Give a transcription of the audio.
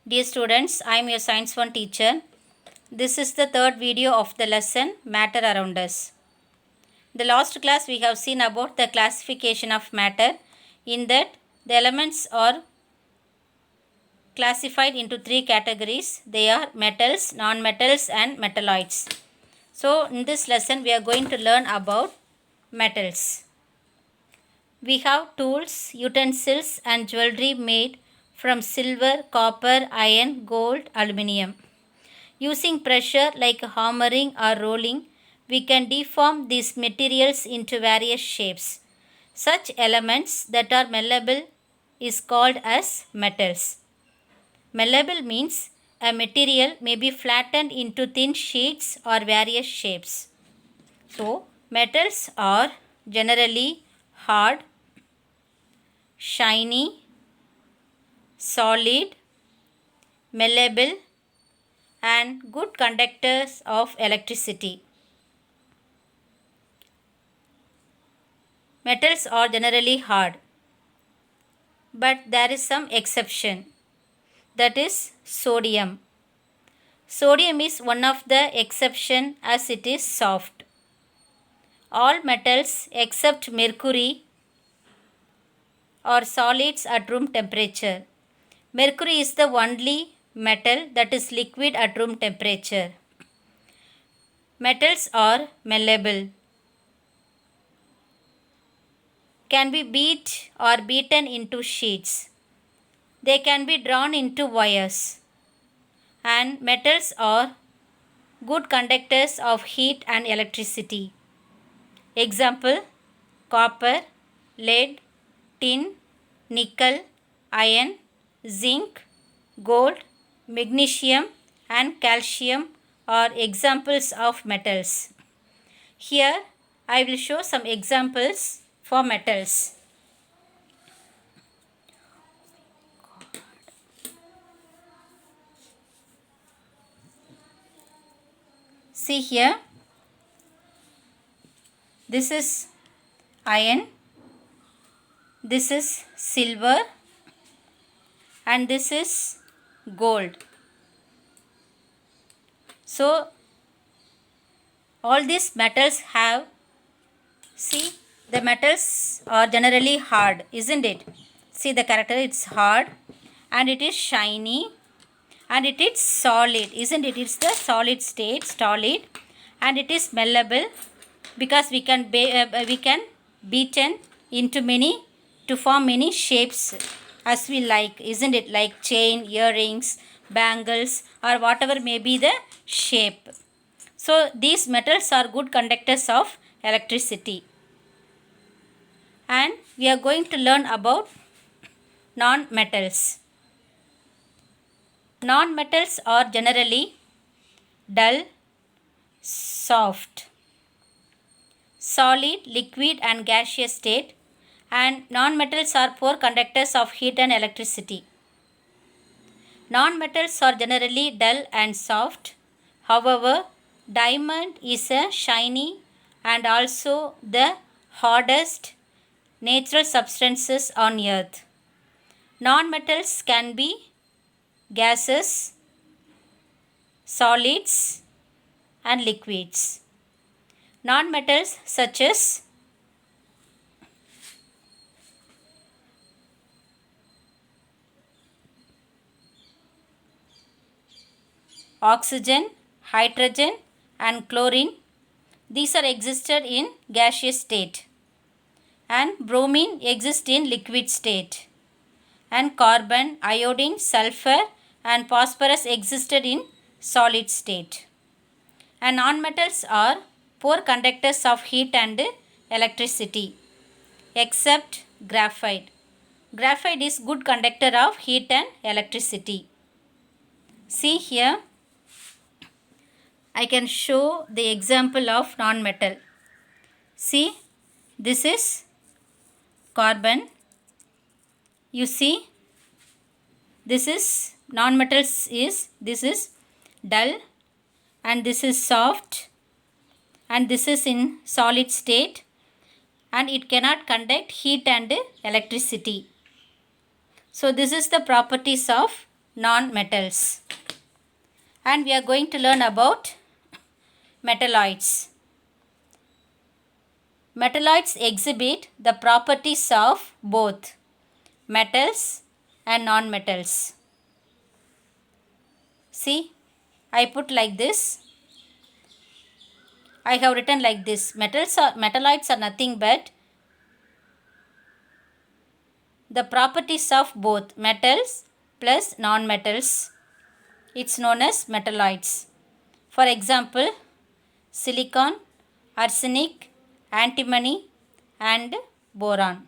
Dear students, I am your Science 1 teacher. This is the third video of the lesson Matter Around Us. The last class we have seen about the classification of matter. In that, the elements are classified into three categories. They are metals, non-metals and metalloids. So, in this lesson we are going to learn about metals. We have tools, utensils and jewelry made from silver, copper, iron, gold, aluminium. Using pressure like hammering or rolling, we can deform these materials into various shapes. Such elements that are malleable is called as metals. Malleable means a material may be flattened into thin sheets or various shapes. So, metals are generally hard, shiny, solid, malleable and good conductors of electricity. Metals are generally hard, but there is some exception, that is sodium. Sodium is one of the exception as it is soft. All metals except mercury are solids at room temperature. Mercury is the only metal that is liquid at room temperature. Metals are malleable, can be beat or beaten into sheets. They can be drawn into wires. And metals are good conductors of heat and electricity. Example: copper, lead, tin, nickel, iron, zinc, gold, magnesium and calcium are examples of metals. Here I will show some examples for metals. See here, this is iron, this is silver and this is gold. So, all these metals have, see, the metals are generally hard, isn't it? See the character, it's hard and it is shiny and it is solid, isn't it? It's the solid state, solid, and it is malleable because we can beaten into many to form many shapes as we like, isn't it? Like chain, earrings, bangles or whatever may be the shape. So these metals are good conductors of electricity. And we are going to learn about non-metals. Non-metals are generally dull, soft, solid, liquid and gaseous state, and non-metals are poor conductors of heat and electricity. Non-metals are generally dull and soft. However, diamond is a shiny and also the hardest natural substances on earth. Non-metals can be gases, solids and liquids. Non-metals such as oxygen, hydrogen and chlorine, these are existed in gaseous state, and bromine exists in liquid state, and carbon, iodine, sulfur and phosphorus existed in solid state. And non-metals are poor conductors of heat and electricity except graphite. Graphite is good conductor of heat and electricity. See here, I can show the example of non-metal. See, this is carbon. You see, this is non-metals is, this is dull and this is soft and this is in solid state and it cannot conduct heat and electricity. So this is the properties of non-metals. And we are going to learn about metalloids. Metalloids exhibit the properties of both metals and non-metals. See, I put like this. I have written like this. Metalloids are nothing but the properties of both metals plus non-metals. It's known as metalloids. For example, silicon, arsenic, antimony and boron.